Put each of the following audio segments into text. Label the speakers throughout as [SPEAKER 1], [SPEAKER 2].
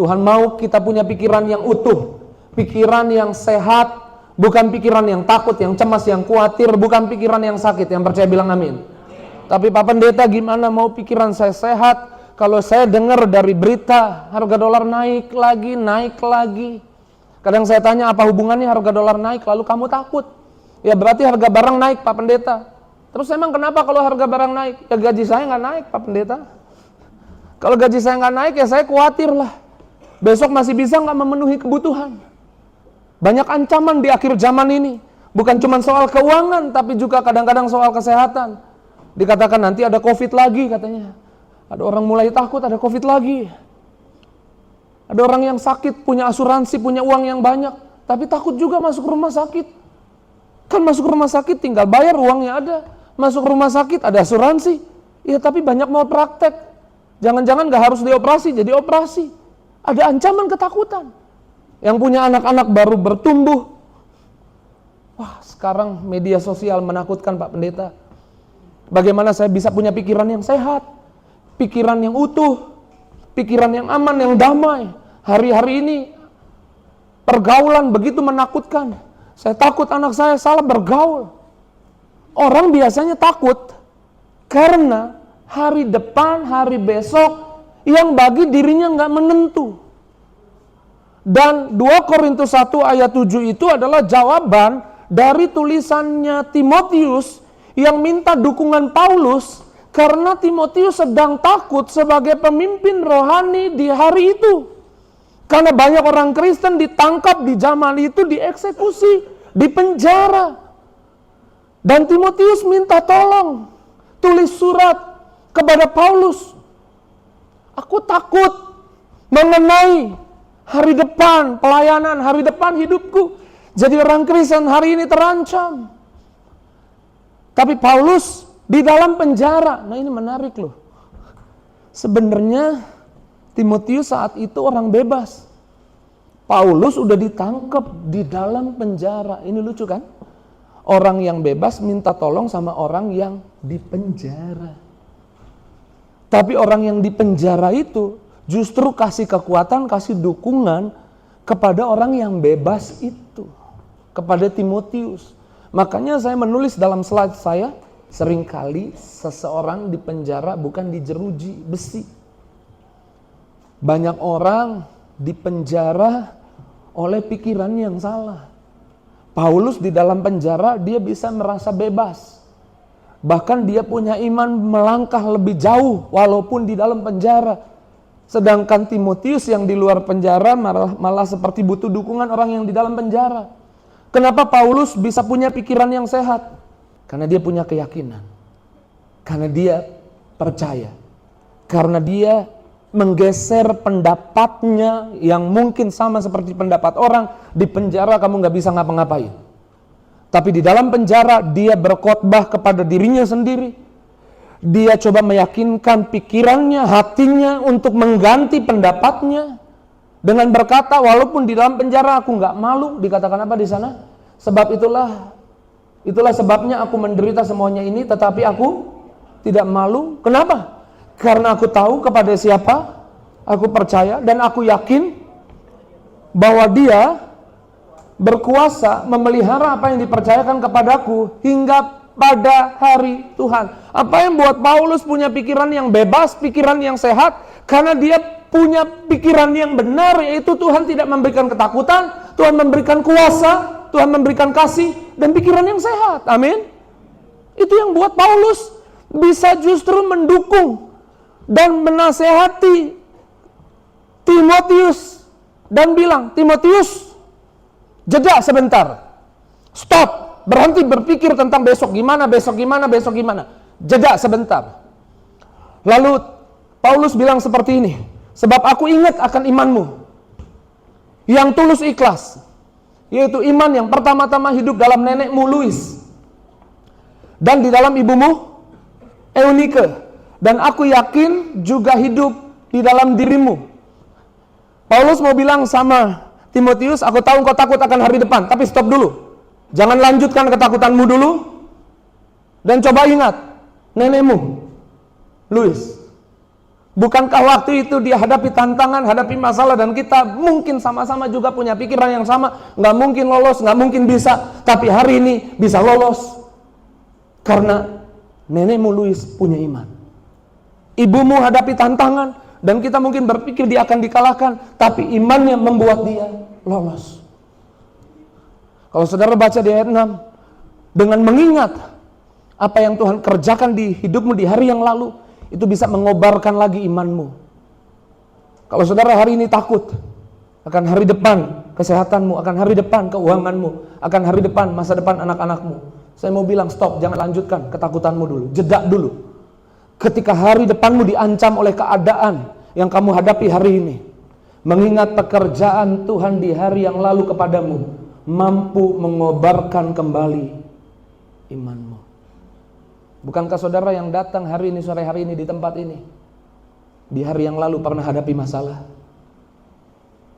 [SPEAKER 1] Tuhan mau kita punya pikiran yang utuh, pikiran yang sehat, bukan pikiran yang takut, yang cemas, yang khawatir, bukan pikiran yang sakit. Yang percaya bilang amin. Tapi Pak Pendeta, gimana mau pikiran saya sehat kalau saya dengar dari berita harga dolar naik lagi. Kadang saya tanya, apa hubungannya harga dolar naik lalu kamu takut? Ya berarti harga barang naik, Pak Pendeta. Terus emang kenapa kalau harga barang naik? Ya gaji saya nggak naik, Pak Pendeta. Kalau gaji saya nggak naik, ya saya khawatir lah. Besok masih bisa nggak memenuhi kebutuhan. Banyak ancaman di akhir zaman ini. Bukan cuma soal keuangan, tapi juga kadang-kadang soal kesehatan. Dikatakan nanti ada COVID lagi katanya. Ada orang mulai takut ada COVID lagi. Ada orang yang sakit, punya asuransi, punya uang yang banyak, tapi takut juga masuk rumah sakit. Kan masuk rumah sakit tinggal bayar, uangnya ada. Masuk rumah sakit ada asuransi. Ya tapi banyak mau praktek. Jangan-jangan gak harus dioperasi, jadi operasi. Ada ancaman ketakutan. Yang punya anak-anak baru bertumbuh. Wah, sekarang media sosial menakutkan, Pak Pendeta. Bagaimana saya bisa punya pikiran yang sehat, pikiran yang utuh, pikiran yang aman, yang damai. Hari-hari ini pergaulan begitu menakutkan. Saya takut anak saya salah bergaul. Orang biasanya takut karena hari depan, hari besok yang bagi dirinya nggak menentu. Dan 2 Korintus 1 ayat 7 itu adalah jawaban dari tulisannya Timotius yang minta dukungan Paulus karena Timotius sedang takut sebagai pemimpin rohani di hari itu. Karena banyak orang Kristen ditangkap di zaman itu, dieksekusi, dipenjara. Dan Timotius minta tolong, tulis surat kepada Paulus. Aku takut mengenai hari depan, pelayanan, hari depan hidupku. Jadi orang Kristen hari ini terancam. Tapi Paulus di dalam penjara. Nah ini menarik loh. Sebenarnya Timotius saat itu orang bebas. Paulus udah ditangkap di dalam penjara. Ini lucu kan? Orang yang bebas minta tolong sama orang yang dipenjara. Tapi orang yang dipenjara itu justru kasih kekuatan, kasih dukungan kepada orang yang bebas itu. Kepada Timotius. Makanya saya menulis dalam slide saya, seringkali seseorang di penjara bukan dijeruji besi. Banyak orang di penjara oleh pikiran yang salah. Paulus di dalam penjara dia bisa merasa bebas. Bahkan dia punya iman melangkah lebih jauh walaupun di dalam penjara. Sedangkan Timotius yang di luar penjara malah seperti butuh dukungan orang yang di dalam penjara. Kenapa Paulus bisa punya pikiran yang sehat? Karena dia punya keyakinan. Karena dia percaya. Karena dia menggeser pendapatnya yang mungkin sama seperti pendapat orang. Di penjara kamu gak bisa ngapa-ngapain. Tapi di dalam penjara dia berkhotbah kepada dirinya sendiri. Dia coba meyakinkan pikirannya, hatinya untuk mengganti pendapatnya. Dengan berkata, walaupun di dalam penjara aku nggak malu, dikatakan apa di sana? Sebab itulah sebabnya aku menderita semuanya ini, tetapi aku tidak malu. Kenapa? Karena aku tahu kepada siapa aku percaya dan aku yakin bahwa Dia berkuasa memelihara apa yang dipercayakan kepadaku hingga pada hari Tuhan. Apa yang buat Paulus punya pikiran yang bebas, pikiran yang sehat? Karena dia punya pikiran yang benar, yaitu Tuhan tidak memberikan ketakutan, Tuhan memberikan kuasa, Tuhan memberikan kasih, dan pikiran yang sehat. Amin. Itu yang buat Paulus bisa justru mendukung dan menasehati Timotius dan bilang, Timotius, jeda sebentar, stop, berhenti berpikir tentang besok gimana. Jeda sebentar. Lalu Paulus bilang seperti ini, sebab aku ingat akan imanmu yang tulus ikhlas, yaitu iman yang pertama-tama hidup dalam nenekmu Lois dan di dalam ibumu Eunike, dan aku yakin juga hidup di dalam dirimu. Paulus mau bilang sama Timotius, aku tahu engkau takut akan hari depan, tapi stop dulu. Jangan lanjutkan ketakutanmu dulu. Dan coba ingat nenekmu Lois. Bukankah waktu itu dia hadapi tantangan, hadapi masalah, dan kita mungkin sama-sama juga punya pikiran yang sama, nggak mungkin lolos, nggak mungkin bisa, tapi hari ini bisa lolos. Karena nenekmu Luis punya iman. Ibumu hadapi tantangan, dan kita mungkin berpikir dia akan dikalahkan, tapi imannya membuat dia lolos. Kalau saudara baca di ayat 6, dengan mengingat apa yang Tuhan kerjakan di hidupmu di hari yang lalu, itu bisa mengobarkan lagi imanmu. Kalau saudara hari ini takut akan hari depan kesehatanmu, akan hari depan keuanganmu, akan hari depan masa depan anak-anakmu, saya mau bilang stop, jangan lanjutkan ketakutanmu dulu, jeda dulu. Ketika hari depanmu diancam oleh keadaan yang kamu hadapi hari ini, mengingat pekerjaan Tuhan di hari yang lalu kepadamu mampu mengobarkan kembali imanmu. Bukankah saudara yang datang hari ini, sore hari ini di tempat ini, di hari yang lalu pernah hadapi masalah?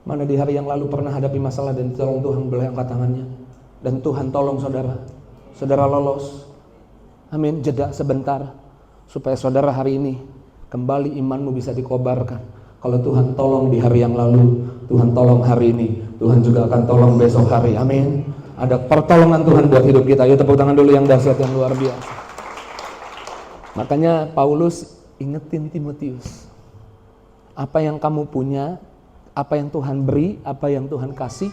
[SPEAKER 1] Mana di hari yang lalu pernah hadapi masalah dan tolong Tuhan boleh angkat tangannya, dan Tuhan tolong saudara, saudara lolos. Amin. Jeda sebentar supaya saudara hari ini kembali imanmu bisa dikobarkan. Kalau Tuhan tolong di hari yang lalu, Tuhan tolong hari ini, Tuhan juga akan tolong besok hari. Amin. Ada pertolongan Tuhan buat hidup kita. Yuk tepuk tangan dulu yang dahsyat, yang luar biasa. Makanya Paulus ingetin Timotius, apa yang kamu punya, apa yang Tuhan beri, apa yang Tuhan kasih,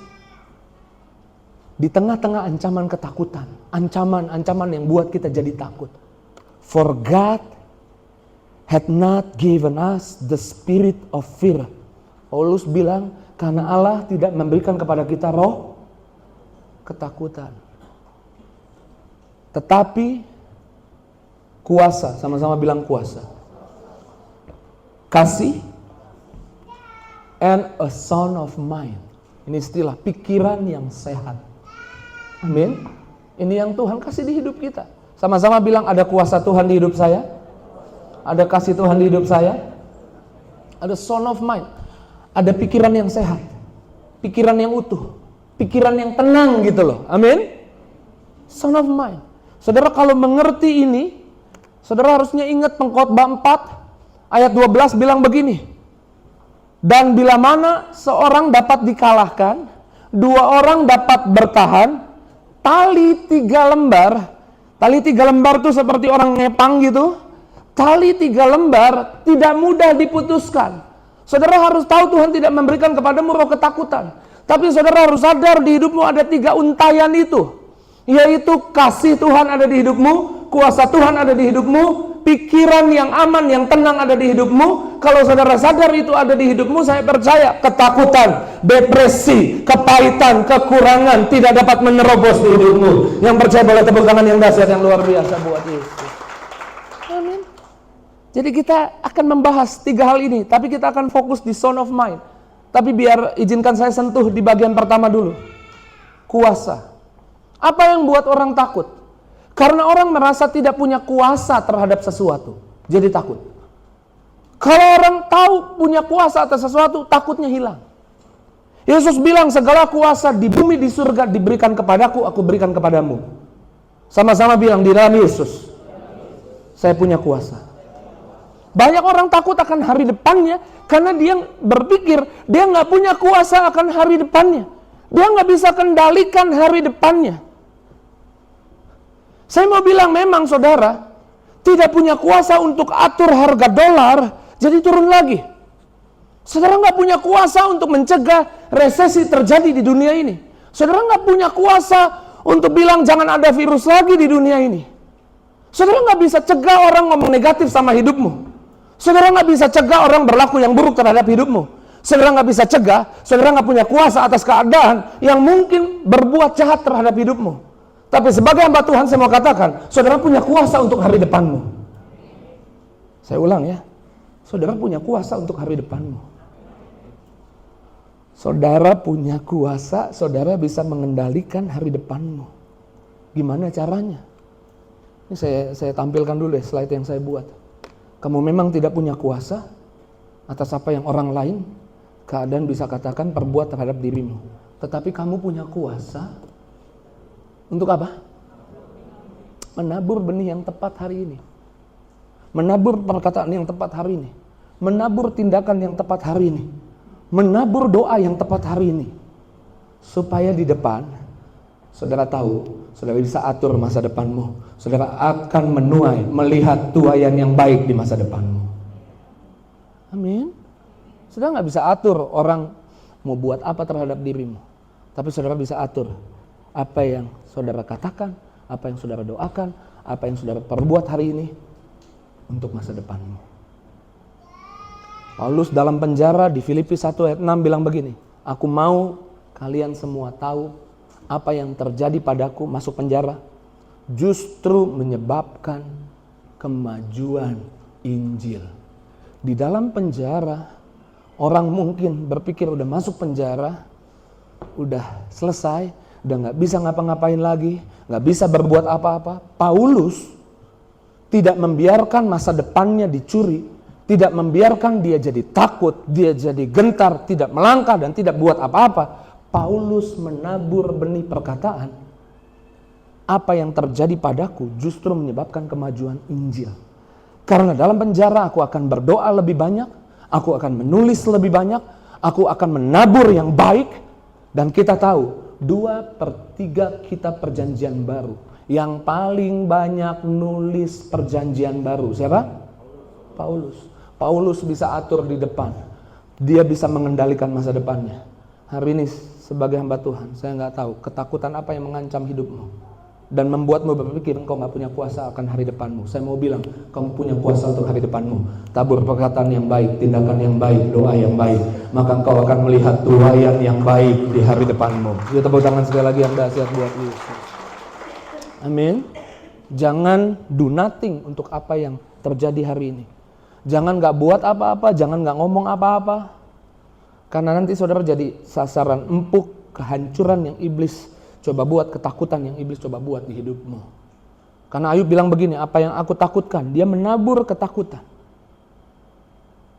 [SPEAKER 1] di tengah-tengah ancaman ketakutan, ancaman yang buat kita jadi takut. For God had not given us the spirit of fear. Paulus bilang, karena Allah tidak memberikan kepada kita roh ketakutan, tetapi kuasa. Sama-sama bilang kuasa, kasih, and a sound of mind. Ini istilah pikiran yang sehat. Amin. Ini yang Tuhan kasih di hidup kita. Sama-sama bilang, ada kuasa Tuhan di hidup saya, ada kasih Tuhan di hidup saya, ada sound of mind, ada pikiran yang sehat, pikiran yang utuh, pikiran yang tenang gitu loh. Amin. Sound of mind. Saudara kalau mengerti ini, saudara harusnya ingat Pengkhotbah 4 ayat 12 bilang begini, dan bila mana seorang dapat dikalahkan, dua orang dapat bertahan, tali 3 lembar, tali 3 lembar tuh seperti orang ngepang gitu, tali 3 lembar tidak mudah diputuskan. Saudara harus tahu Tuhan tidak memberikan kepadamu roh ketakutan, tapi saudara harus sadar di hidupmu ada 3 untayan itu, yaitu kasih Tuhan ada di hidupmu, kuasa Tuhan ada di hidupmu, pikiran yang aman, yang tenang ada di hidupmu. Kalau saudara sadar itu ada di hidupmu, saya percaya ketakutan, depresi, kepahitan, kekurangan tidak dapat menerobos di hidupmu. Yang percaya boleh tepuk tangan yang dahsyat, yang luar biasa buat Yesus. Amin. Jadi kita akan membahas 3 hal ini, tapi kita akan fokus di sound of mind. Tapi biar izinkan saya sentuh di bagian pertama dulu. Kuasa. Apa yang buat orang takut? Karena orang merasa tidak punya kuasa terhadap sesuatu, jadi takut. Kalau orang tahu punya kuasa atas sesuatu, takutnya hilang. Yesus bilang, segala kuasa di bumi di surga diberikan kepadaku, aku berikan kepadamu. Sama-sama bilang di dalam Yesus, saya punya kuasa. Banyak orang takut akan hari depannya, karena dia berpikir dia nggak punya kuasa akan hari depannya. Dia nggak bisa kendalikan hari depannya. Saya mau bilang memang saudara tidak punya kuasa untuk atur harga dolar jadi turun lagi. Saudara nggak punya kuasa untuk mencegah resesi terjadi di dunia ini. Saudara nggak punya kuasa untuk bilang jangan ada virus lagi di dunia ini. Saudara nggak bisa cegah orang ngomong negatif sama hidupmu. Saudara nggak bisa cegah orang berlaku yang buruk terhadap hidupmu. Saudara nggak bisa cegah, saudara nggak punya kuasa atas keadaan yang mungkin berbuat jahat terhadap hidupmu. Tapi sebagai hamba Tuhan saya mau katakan, saudara punya kuasa untuk hari depanmu. Saya ulang ya, saudara punya kuasa untuk hari depanmu. Saudara punya kuasa, saudara bisa mengendalikan hari depanmu. Gimana caranya? Ini saya tampilkan dulu deh slide yang saya buat. Kamu memang tidak punya kuasa atas apa yang orang lain, keadaan bisa katakan perbuat terhadap dirimu. Tetapi kamu punya kuasa untuk apa? Menabur benih yang tepat hari ini. Menabur perkataan yang tepat hari ini. menabur tindakan yang tepat hari ini, menabur doa yang tepat hari ini, supaya di depan saudara tahu, saudara bisa atur masa depanmu, saudara akan menuai, melihat tuaian yang baik di masa depanmu. Amin. Saudara nggak bisa atur orang mau buat apa terhadap dirimu, tapi saudara bisa atur apa yang saudara katakan, apa yang saudara doakan, apa yang saudara perbuat hari ini untuk masa depanmu. Paulus dalam penjara di Filipi 1 ayat 6 bilang begini, aku mau kalian semua tahu apa yang terjadi padaku masuk penjara justru menyebabkan kemajuan Injil. Di dalam penjara, orang mungkin berpikir udah masuk penjara, udah selesai, udah gak bisa ngapa-ngapain lagi, gak bisa berbuat apa-apa. Paulus tidak membiarkan masa depannya dicuri, tidak membiarkan dia jadi takut, dia jadi gentar, tidak melangkah dan tidak buat apa-apa. Paulus menabur benih perkataan, apa yang terjadi padaku justru menyebabkan kemajuan Injil. Karena dalam penjara aku akan berdoa lebih banyak, aku akan menulis lebih banyak, aku akan menabur yang baik. Dan kita tahu 2/3 kitab perjanjian baru yang paling banyak nulis perjanjian baru siapa? Paulus. Paulus bisa atur di depan, dia bisa mengendalikan masa depannya. Hari ini sebagai hamba Tuhan, saya nggak tahu ketakutan apa yang mengancam hidupmu dan membuatmu berpikir engkau nggak punya kuasa akan hari depanmu. Saya mau bilang, kamu punya kuasa untuk hari depanmu. Tabur perkataan yang baik, tindakan yang baik, doa yang baik, maka engkau akan melihat tuaian yang baik di hari depanmu. Yuk tepuk tangan sekali lagi yang dahsyat buat Yesus. Amin. Jangan do nothing untuk apa yang terjadi hari ini. Jangan gak buat apa-apa, jangan gak ngomong apa-apa. Karena nanti saudara jadi sasaran empuk kehancuran yang iblis coba buat, ketakutan yang iblis coba buat di hidupmu. Karena Ayub bilang begini, apa yang aku takutkan, dia menabur ketakutan.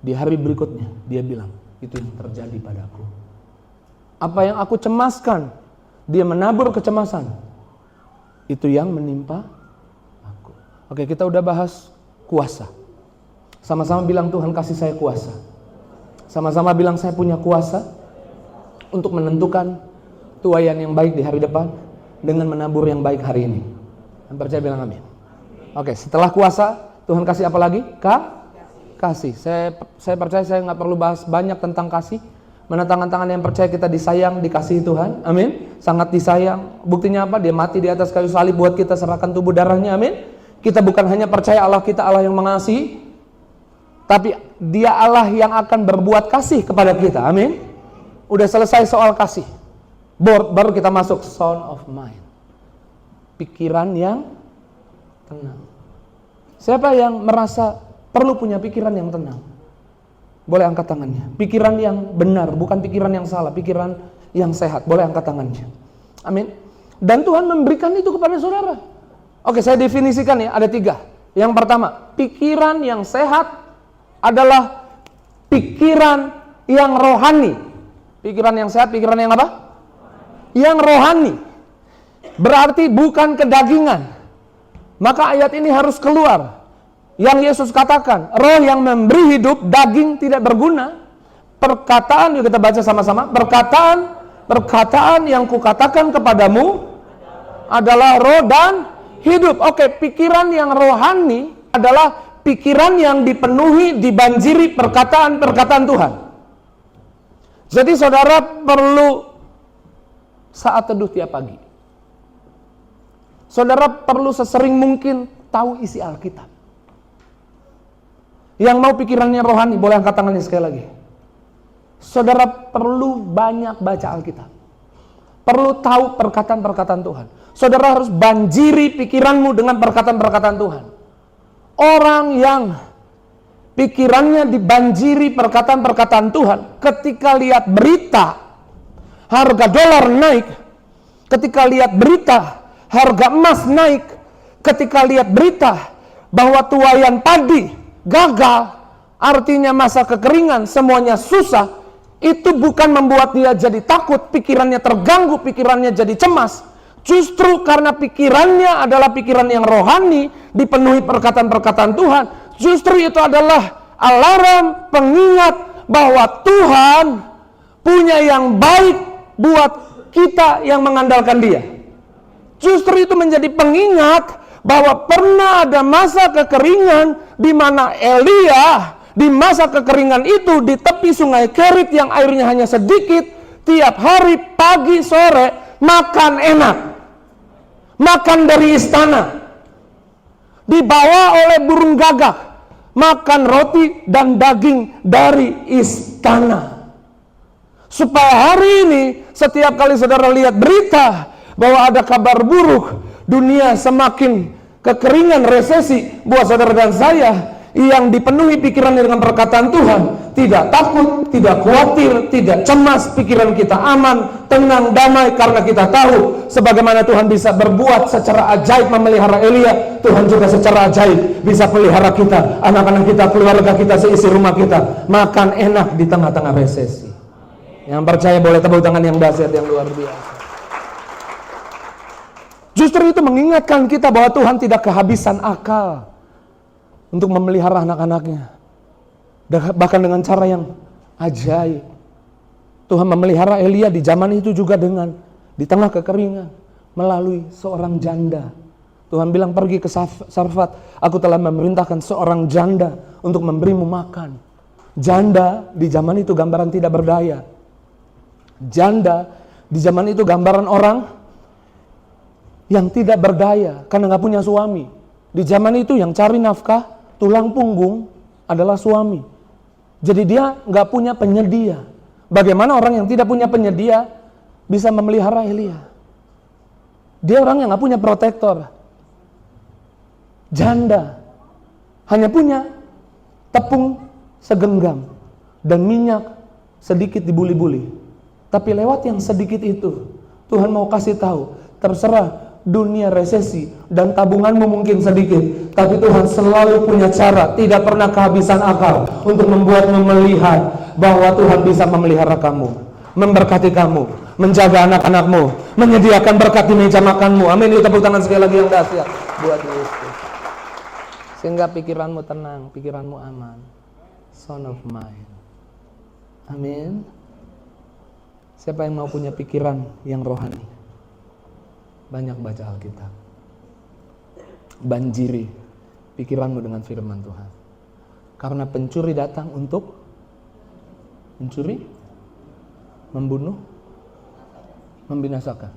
[SPEAKER 1] Di hari berikutnya dia bilang, itu yang terjadi padaku. Apa yang aku cemaskan, dia menabur kecemasan. Itu yang menimpa aku. Oke, kita udah bahas kuasa. Sama-sama bilang, Tuhan kasih saya kuasa. Sama-sama bilang, saya punya kuasa untuk menentukan tuaian yang baik di hari depan dengan menabur yang baik hari ini. Yang percaya bilang amin. Oke, setelah kuasa, Tuhan kasih apa lagi? Kasih. Saya percaya saya nggak perlu bahas banyak tentang kasih. Mana tangan-tangan yang percaya kita disayang, dikasihi Tuhan, amin. Sangat disayang. Buktinya apa? Dia mati di atas kayu salib buat kita, serahkan tubuh darahnya, amin. Kita bukan hanya percaya Allah kita Allah yang mengasihi, tapi dia Allah yang akan berbuat kasih kepada kita, amin. Udah selesai soal kasih, baru kita masuk sound of mind, pikiran yang tenang. Siapa yang merasa perlu punya pikiran yang tenang? Boleh angkat tangannya. Pikiran yang benar, bukan pikiran yang salah, pikiran yang sehat. Boleh angkat tangannya. Amin. Dan Tuhan memberikan itu kepada saudara. Oke, saya definisikan ya, ada 3. Yang pertama, pikiran yang sehat adalah pikiran yang rohani. Pikiran yang sehat, pikiran yang apa? Yang rohani. Berarti bukan kedagingan. Maka ayat ini harus keluar. Yang Yesus katakan, roh yang memberi hidup, daging tidak berguna. Perkataan, yuk kita baca sama-sama. Perkataan yang kukatakan kepadamu adalah roh dan hidup. Oke, pikiran yang rohani adalah pikiran yang dipenuhi, dibanjiri perkataan-perkataan Tuhan. Jadi saudara perlu saat teduh tiap pagi. Saudara perlu sesering mungkin tahu isi Alkitab. Yang mau pikirannya rohani, boleh angkat tangannya sekali lagi. Saudara perlu banyak baca Alkitab. Perlu tahu perkataan-perkataan Tuhan. Saudara harus banjiri pikiranmu dengan perkataan-perkataan Tuhan. Orang yang pikirannya dibanjiri perkataan-perkataan Tuhan, ketika lihat berita harga dolar naik, ketika lihat berita harga emas naik, ketika lihat berita bahwa tuaian padi gagal, artinya masa kekeringan, semuanya susah, itu bukan membuat dia jadi takut, pikirannya terganggu, pikirannya jadi cemas. Justru karena pikirannya adalah pikiran yang rohani, dipenuhi perkataan-perkataan Tuhan, justru itu adalah alarm, pengingat bahwa Tuhan punya yang baik buat kita yang mengandalkan Dia. Justru itu menjadi pengingat bahwa pernah ada masa kekeringan di mana Elia di masa kekeringan itu di tepi sungai Kerit yang airnya hanya sedikit, tiap hari pagi sore makan enak, makan dari istana, dibawa oleh burung gagak, makan roti dan daging dari istana. Supaya hari ini setiap kali saudara lihat berita bahwa ada kabar buruk, dunia semakin kekeringan, resesi, buat saudara dan saya yang dipenuhi pikiran dengan perkataan Tuhan, tidak takut, tidak khawatir, tidak cemas, pikiran kita aman, tenang, damai, karena kita tahu sebagaimana Tuhan bisa berbuat secara ajaib memelihara Elia, Tuhan juga secara ajaib bisa pelihara kita, anak-anak kita, keluarga kita, seisi rumah kita, makan enak di tengah-tengah resesi. Yang percaya boleh tepuk tangan yang dahsyat, yang luar biasa. Justru itu mengingatkan kita bahwa Tuhan tidak kehabisan akal untuk memelihara anak-anaknya. Bahkan dengan cara yang ajaib. Tuhan memelihara Elia di zaman itu juga dengan di tengah kekeringan melalui seorang janda. Tuhan bilang, pergi ke Sarfat, aku telah memerintahkan seorang janda untuk memberimu makan. Janda di zaman itu gambaran tidak berdaya. Janda di zaman itu gambaran orang yang tidak berdaya karena gak punya suami. Di zaman itu yang cari nafkah, tulang punggung adalah suami. Jadi dia gak punya penyedia. Bagaimana orang yang tidak punya penyedia bisa memelihara Elia? Dia orang yang gak punya protektor. Janda hanya punya tepung segenggam dan minyak sedikit dibuli-buli. Tapi lewat yang sedikit itu Tuhan mau kasih tahu, terserah dunia resesi dan tabunganmu mungkin sedikit, tapi Tuhan selalu punya cara, tidak pernah kehabisan akal untuk membuatmu melihat bahwa Tuhan bisa memelihara kamu, memberkati kamu, menjaga anak-anakmu, menyediakan berkat di meja makanmu. Amin. Yuk tepuk tangan sekali lagi yang dahsyat buat Yesus. Sehingga pikiranmu tenang, pikiranmu aman. Son of mine. Amin. Siapa yang mau punya pikiran yang rohani? Banyak baca Alkitab. Banjiri pikiranmu dengan firman Tuhan. Karena pencuri datang untuk mencuri, membunuh, membinasakan.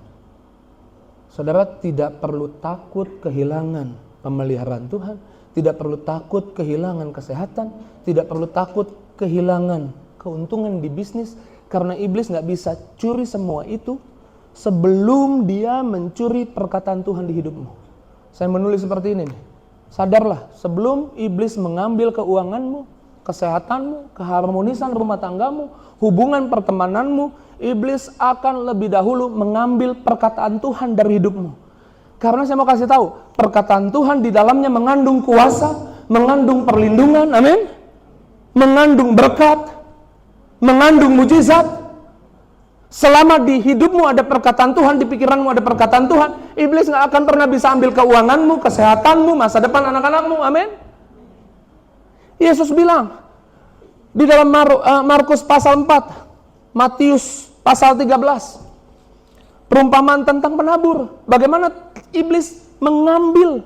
[SPEAKER 1] Saudara tidak perlu takut kehilangan pemeliharaan Tuhan, tidak perlu takut kehilangan kesehatan, tidak perlu takut kehilangan keuntungan di bisnis, karena iblis gak bisa curi semua itu sebelum dia mencuri perkataan Tuhan di hidupmu. Saya menulis seperti ini nih. Sadarlah, sebelum iblis mengambil keuanganmu, kesehatanmu, keharmonisan rumah tanggamu, hubungan pertemananmu, iblis akan lebih dahulu mengambil perkataan Tuhan dari hidupmu. Karena saya mau kasih tahu, perkataan Tuhan di dalamnya mengandung kuasa, mengandung perlindungan, amin, mengandung berkat, mengandung mujizat. Selama di hidupmu ada perkataan Tuhan, di pikiranmu ada perkataan Tuhan, iblis gak akan pernah bisa ambil keuanganmu, kesehatanmu, masa depan anak-anakmu, amin. Yesus bilang di dalam Markus pasal 4, Matius pasal 13, perumpamaan tentang penabur, bagaimana iblis mengambil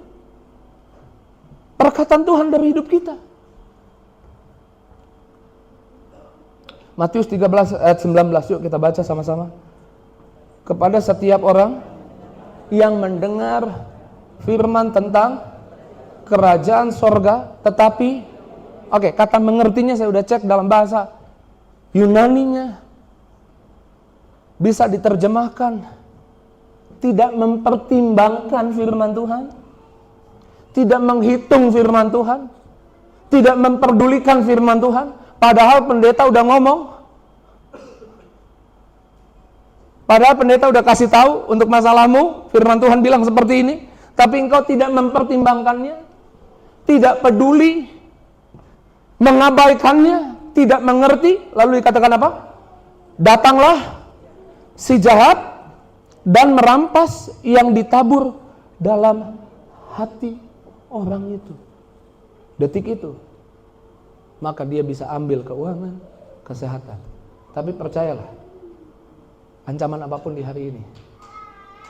[SPEAKER 1] perkataan Tuhan dari hidup kita. Matius 13 ayat 19, yuk kita baca sama-sama. Kepada setiap orang yang mendengar firman tentang kerajaan sorga, tetapi, kata mengertinya saya udah cek dalam bahasa Yunaninya, bisa diterjemahkan tidak mempertimbangkan firman Tuhan, tidak menghitung firman Tuhan, tidak memperdulikan firman Tuhan. Padahal pendeta udah ngomong, padahal pendeta udah kasih tahu untuk masalahmu, firman Tuhan bilang seperti ini, tapi engkau tidak mempertimbangkannya, tidak peduli, mengabaikannya, tidak mengerti, lalu dikatakan apa? Datanglah si jahat dan merampas yang ditabur dalam hati orang itu. Detik itu maka dia bisa ambil keuangan, kesehatan. Tapi percayalah, ancaman apapun di hari ini,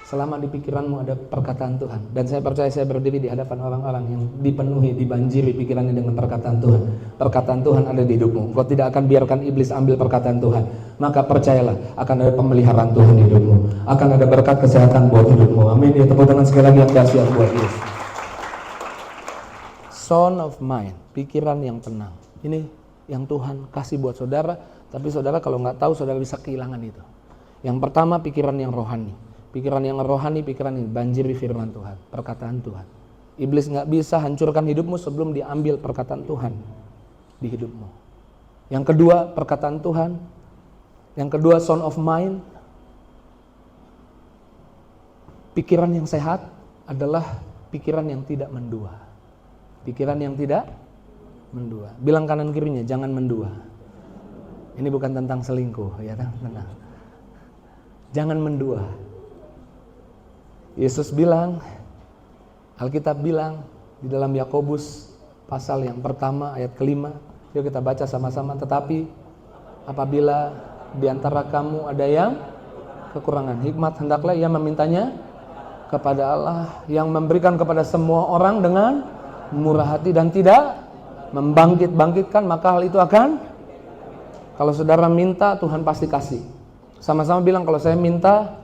[SPEAKER 1] selama di pikiranmu ada perkataan Tuhan, dan saya percaya saya berdiri di hadapan orang-orang yang dipenuhi, dibanjiri pikirannya dengan perkataan Tuhan. Perkataan Tuhan ada di hidupmu. Kau tidak akan biarkan iblis ambil perkataan Tuhan. Maka percayalah, akan ada pemeliharaan Tuhan di hidupmu, akan ada berkat kesehatan buat hidupmu. Amin. Ya, tepuk tangan sekali lagi yang dahsyat buat Yesus. Sound of mind, pikiran yang tenang. Ini yang Tuhan kasih buat saudara. Tapi saudara kalau nggak tahu, saudara bisa kehilangan itu. Yang pertama, pikiran yang rohani. Pikiran yang rohani, pikiran ini banjiri firman Tuhan, perkataan Tuhan. Iblis nggak bisa hancurkan hidupmu sebelum diambil perkataan Tuhan di hidupmu. Yang kedua, perkataan Tuhan. Yang kedua, sound of mind. Pikiran yang sehat adalah pikiran yang tidak mendua. Pikiran yang tidak mendua. Bilang kanan kirinya, jangan mendua. Ini bukan tentang selingkuh, ya kan? Tenang. Jangan mendua. Yesus bilang, Alkitab bilang di dalam Yakobus pasal yang pertama ayat kelima, yuk kita baca sama-sama. Tetapi apabila di antara kamu ada yang kekurangan hikmat, hendaklah ia memintanya kepada Allah yang memberikan kepada semua orang dengan murah hati dan tidak membangkit-bangkitkan, maka hal itu akan, kalau saudara minta, Tuhan pasti kasih. Sama-sama bilang, kalau saya minta,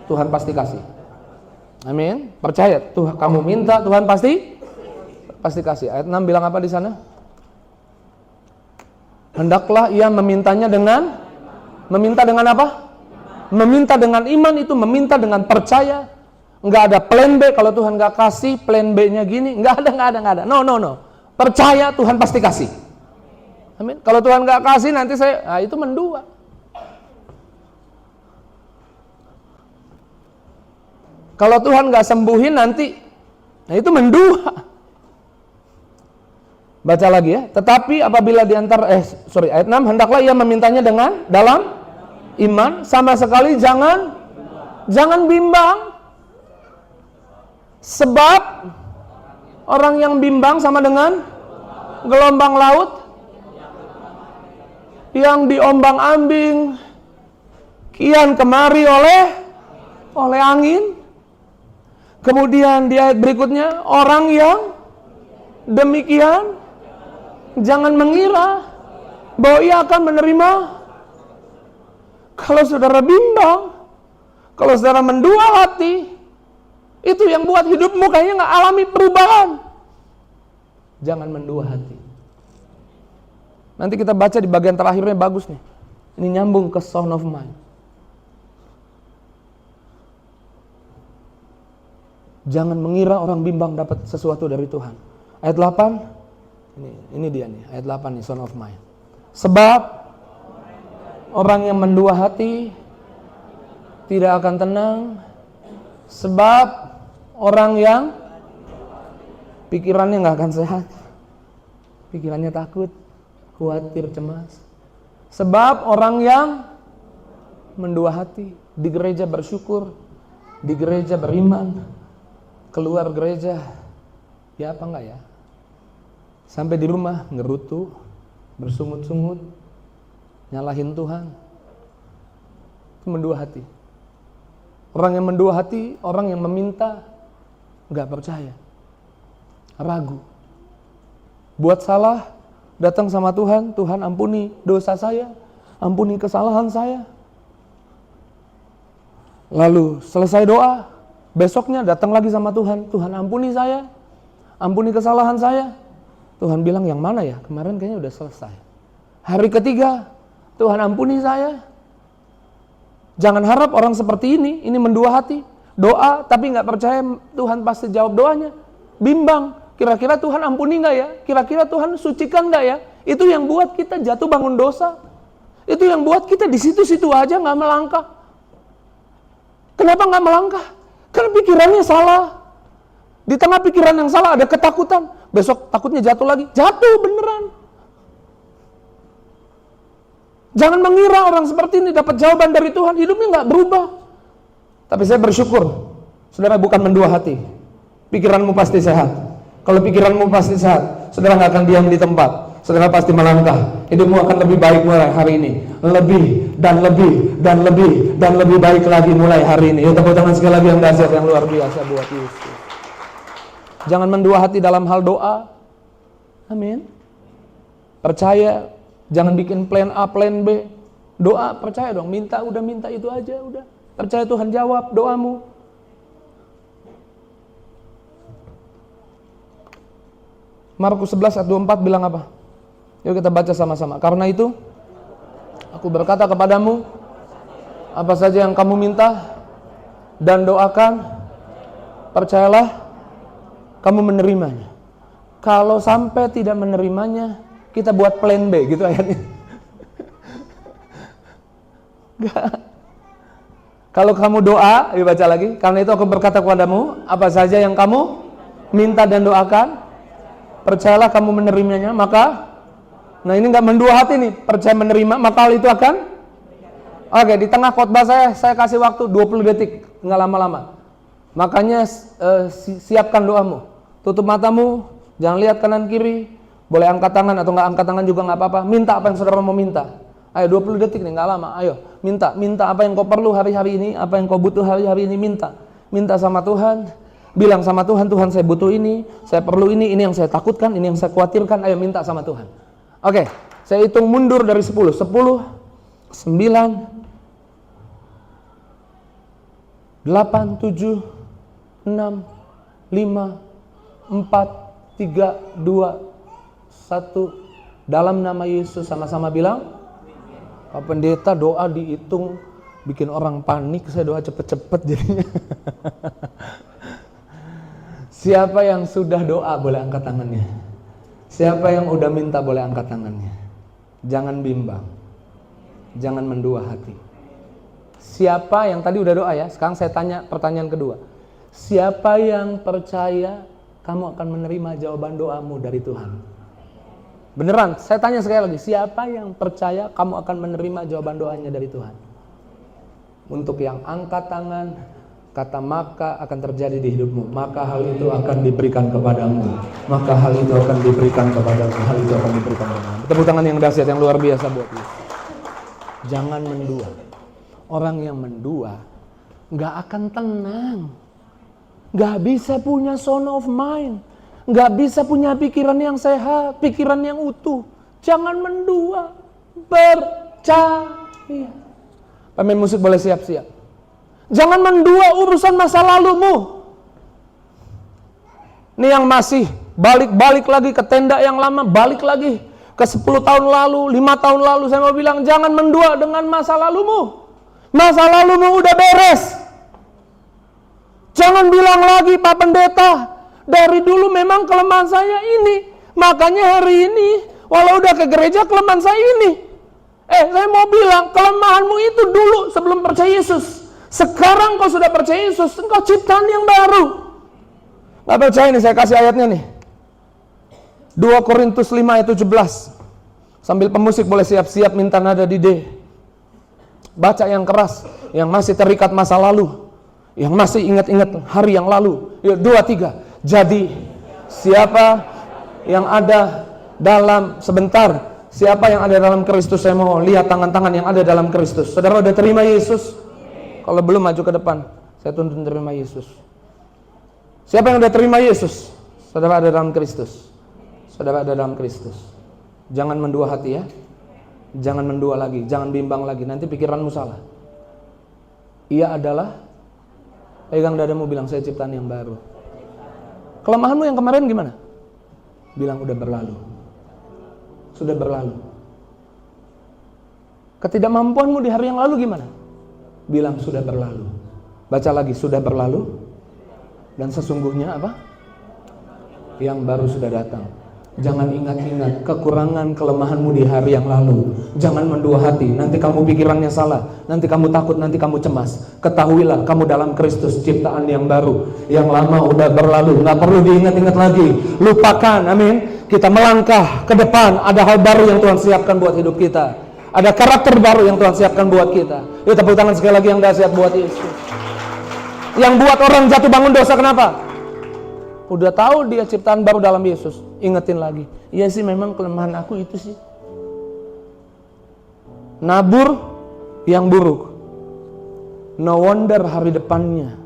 [SPEAKER 1] Tuhan pasti kasih. Amin. Percaya, Tuhan, kamu minta, Tuhan pasti kasih. Ayat 6 bilang apa di sana? Hendaklah ia memintanya dengan, meminta dengan apa? Meminta dengan iman, itu meminta dengan percaya. Enggak ada plan B. Kalau Tuhan enggak kasih, plan B-nya gini. Enggak ada. No. Percaya, Tuhan pasti kasih. Amin. Kalau Tuhan enggak kasih, nanti itu mendua. Kalau Tuhan nggak sembuhin nanti, itu mendua. Baca lagi ya. Tetapi apabila ayat 6, hendaklah ia memintanya dengan dalam iman, sama sekali jangan bimbang. Sebab orang yang bimbang sama dengan gelombang laut yang diombang-ambing kian kemari oleh angin. Kemudian di ayat berikutnya, orang yang demikian jangan mengira bahwa ia akan menerima. Kalau saudara bimbang, kalau saudara mendua hati, itu yang buat hidupmu kayaknya nggak alami perubahan. Jangan mendua hati. Nanti kita baca di bagian terakhirnya, bagus nih. Ini nyambung ke sound of mind. Jangan mengira orang bimbang dapat sesuatu dari Tuhan. Ayat 8, ini dia nih, ayat 8 nih, sound of mind. Sebab orang yang mendua hati tidak akan tenang. Sebab orang yang pikirannya nggak akan sehat. Pikirannya takut, khawatir, cemas. Sebab orang yang mendua hati, di gereja bersyukur, di gereja beriman, keluar gereja, ya apa enggak ya? Sampai di rumah ngerutu, bersungut-sungut, nyalahin Tuhan. Itu mendua hati. Orang yang mendua hati, orang yang meminta, enggak percaya, ragu. Buat salah, datang sama Tuhan, Tuhan ampuni dosa saya, ampuni kesalahan saya. Lalu selesai doa, besoknya datang lagi sama Tuhan, Tuhan ampuni saya, ampuni kesalahan saya. Tuhan bilang, yang mana ya? Kemarin kayaknya udah selesai. Hari ketiga, Tuhan ampuni saya. Jangan harap orang seperti ini mendua hati. Doa tapi gak percaya Tuhan pasti jawab doanya. Bimbang, kira-kira Tuhan ampuni gak ya? Kira-kira Tuhan sucikan gak ya? Itu yang buat kita jatuh bangun dosa. Itu yang buat kita di situ-situ aja gak melangkah. Kenapa gak melangkah? Karena pikirannya salah. Di tengah pikiran yang salah ada ketakutan. Besok takutnya jatuh lagi. Jatuh beneran. Jangan mengira orang seperti ini dapat jawaban dari Tuhan. Hidupnya gak berubah. Tapi saya bersyukur. Saudara bukan mendua hati. Pikiranmu pasti sehat. Kalau pikiranmu pasti sehat, saudara gak akan diam di tempat. saudara pasti melangkah. Hidupmu akan lebih baik mulai hari ini. Lebih dan lebih dan lebih dan lebih baik lagi mulai hari ini. Yuk tepuk tangan sekali lagi yang dahsyat, yang luar biasa buat Yesus. Jangan mendua hati dalam hal doa. Amin. Percaya, jangan bikin plan A, plan B. Doa, percaya dong, minta, udah minta itu aja, udah. Percaya Tuhan jawab doamu. Markus 11 ayat 24 bilang apa? Yuk kita baca sama-sama. Karena itu, aku berkata kepadamu, apa saja yang kamu minta dan doakan, percayalah, kamu menerimanya. Kalau sampai tidak menerimanya, kita buat plan B, gitu ayatnya. Enggak. Kalau kamu doa, yuk baca lagi. Karena itu aku berkata kepadamu, apa saja yang kamu minta dan doakan, percayalah kamu menerimanya, maka, nah ini nggak mendua hati nih, percaya menerima, maka hal itu akan, oke, di tengah khotbah saya kasih waktu 20 detik, nggak lama-lama. Makanya siapkan doamu, tutup matamu, jangan lihat kanan kiri, boleh angkat tangan atau nggak angkat tangan juga nggak apa-apa, minta apa yang saudara mau minta. Ayo 20 detik nih, nggak lama, ayo, minta apa yang kau perlu hari-hari ini, apa yang kau butuh hari-hari ini, minta sama Tuhan. Bilang sama Tuhan, Tuhan saya butuh ini, saya perlu ini yang saya takutkan, ini yang saya khawatirkan, ayo minta sama Tuhan. Oke, saya hitung mundur dari 10, 9, 8, 7, 6, 5, 4, 3, 2, 1. Dalam nama Yesus sama-sama bilang, Pak Pendeta doa dihitung, bikin orang panik, saya doa cepet-cepet jadinya. Siapa yang sudah doa boleh angkat tangannya. Siapa yang udah minta boleh angkat tangannya. Jangan bimbang. Jangan mendua hati. Siapa yang tadi udah doa ya, sekarang saya tanya pertanyaan kedua. Siapa yang percaya kamu akan menerima jawaban doamu dari Tuhan? Beneran, saya tanya sekali lagi. Siapa yang percaya kamu akan menerima jawaban doanya dari Tuhan? Untuk yang angkat tangan, kata maka akan terjadi di hidupmu, maka hal itu akan diberikan kepadamu, maka hal itu akan diberikan kepadamu, hal itu akan diberikan kepadamu. Tepuk tangan yang dahsyat, yang luar biasa buat Yesus. Jangan mendua. Orang yang mendua gak akan tenang, gak bisa punya sound of mind, gak bisa punya pikiran yang sehat, pikiran yang utuh. Jangan mendua, percaya. Pemain musik boleh siap-siap. Jangan mendua urusan masa lalumu. Ini yang masih balik-balik lagi ke tenda yang lama, balik lagi ke 10 tahun lalu, 5 tahun lalu. Saya mau bilang jangan mendua dengan masa lalumu. Masa lalumu udah beres. Jangan bilang lagi, Pak Pendeta, dari dulu memang kelemahan saya ini, makanya hari ini walau udah ke gereja kelemahan saya ini. Saya mau bilang kelemahanmu itu dulu sebelum percaya Yesus. Sekarang kau sudah percaya Yesus, engkau ciptaan yang baru. Gak percaya nih, saya kasih ayatnya nih. 2 Korintus 5 ayat 17. Sambil pemusik boleh siap-siap minta nada di D. Baca yang keras, yang masih terikat masa lalu, yang masih ingat-ingat hari yang lalu. Yuk, 2, 3. Jadi, siapa yang ada dalam, sebentar, siapa yang ada dalam Kristus? Saya mau lihat tangan-tangan yang ada dalam Kristus. Saudara udah terima Yesus? Kalau belum, maju ke depan. Saya tuntun terima Yesus. Siapa yang udah terima Yesus? Saudara ada dalam Kristus. Saudara ada dalam Kristus. Jangan mendua hati ya. Jangan mendua lagi. Jangan bimbang lagi. Nanti pikiranmu salah. Ia adalah, pegang dadamu, bilang saya ciptaan yang baru. Kelemahanmu yang kemarin gimana? Bilang udah berlalu. Sudah berlalu. Ketidakmampuanmu di hari yang lalu gimana? Bilang sudah berlalu. Baca lagi, sudah berlalu. Dan sesungguhnya apa? Yang baru sudah datang. Jangan ingat-ingat kekurangan kelemahanmu di hari yang lalu. Jangan mendua hati, nanti kamu pikirannya salah, nanti kamu takut, nanti kamu cemas. Ketahuilah kamu dalam Kristus ciptaan yang baru. Yang lama udah berlalu, gak perlu diingat-ingat lagi. Lupakan, amin. Kita melangkah ke depan, ada hal baru yang Tuhan siapkan buat hidup kita. Ada karakter baru yang Tuhan siapkan buat kita. Yuk tepuk tangan sekali lagi yang dahsyat buat Yesus. Yang buat orang jatuh bangun dosa kenapa? Udah tahu dia ciptaan baru dalam Yesus. ingetin lagi. Iya sih, memang kelemahan aku itu sih. Nabur yang buruk. No wonder hari depannya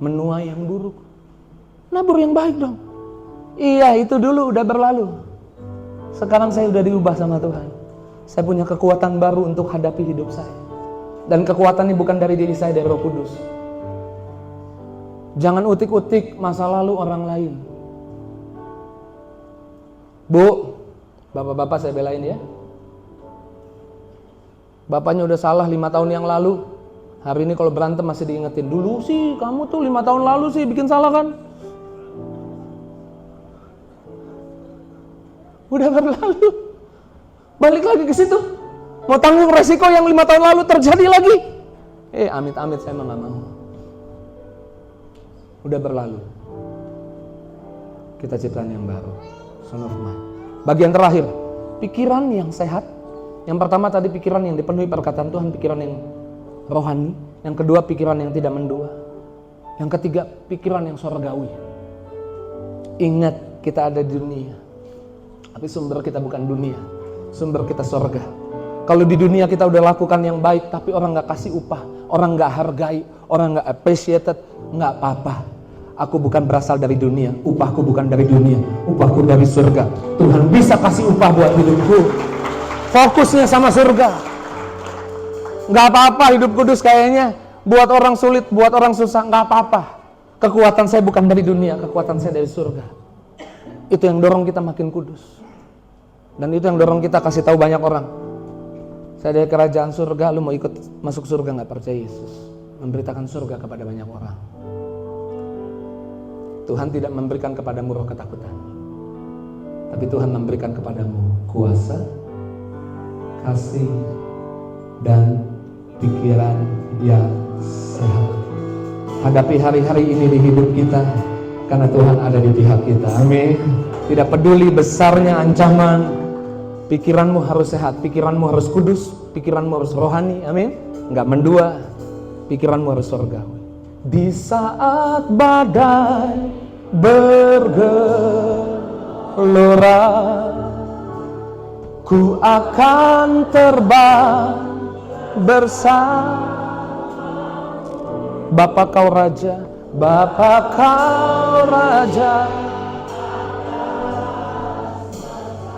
[SPEAKER 1] menuai yang buruk. Nabur yang baik dong. Iya, itu dulu udah berlalu. Sekarang saya udah diubah sama Tuhan. Saya punya kekuatan baru untuk hadapi hidup saya. Dan kekuatan ini bukan dari diri saya, dari Roh Kudus. Jangan utik-utik masa lalu orang lain. Bu, bapak-bapak saya belain ya. Bapaknya udah salah 5 tahun yang lalu. Hari ini kalau berantem masih diingetin. Dulu sih kamu tuh 5 tahun lalu sih bikin salah kan. Udah berlalu. Balik lagi ke situ. Mau tanggung resiko yang 5 tahun lalu terjadi lagi. Amit-amit saya emang gak mau. Udah berlalu. Kita ciptaan yang baru. Son of Man. Bagian terakhir, pikiran yang sehat. Yang pertama tadi pikiran yang dipenuhi perkataan Tuhan, pikiran yang rohani. Yang kedua pikiran yang tidak mendua. Yang ketiga pikiran yang surgawi. Ingat, kita ada di dunia, tapi sumber kita bukan dunia. Sumber kita surga. Kalau di dunia kita udah lakukan yang baik, tapi orang gak kasih upah, orang gak hargai, orang gak appreciated, gak apa-apa. Aku bukan berasal dari dunia, upahku bukan dari dunia, upahku dari surga. Tuhan bisa kasih upah buat hidupku. Fokusnya sama surga. Gak apa-apa hidup kudus kayaknya buat orang sulit, buat orang susah, gak apa-apa. Kekuatan saya bukan dari dunia, kekuatan saya dari surga. Itu yang dorong kita makin kudus. Dan itu yang dorong kita kasih tahu banyak orang. Saya dari kerajaan surga, lu mau ikut masuk surga gak? Percaya Yesus. Memberitakan surga kepada banyak orang. Tuhan tidak memberikan kepadamu roh ketakutan, tapi Tuhan memberikan kepadamu kuasa, kasih, dan pikiran yang sehat. Hadapi hari-hari ini di hidup kita, karena Tuhan ada di pihak kita. Amin. Tidak peduli besarnya ancaman, pikiranmu harus sehat, pikiranmu harus kudus, pikiranmu harus rohani. Amin. Enggak mendua, pikiranmu harus surgawi. Di saat badai bergelora, ku akan terbang bersama. Bapa kau Raja, Bapa kau Raja.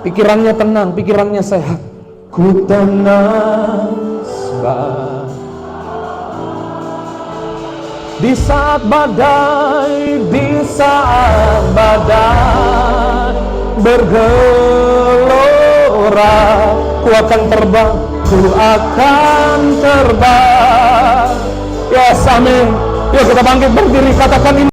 [SPEAKER 1] Pikirannya tenang, pikirannya sehat. Ku tenang sebab di saat badai bergelora, ku akan terbang, ku akan terbang. Yes, amin. Yuk kita bangkit berdiri, katakan ini.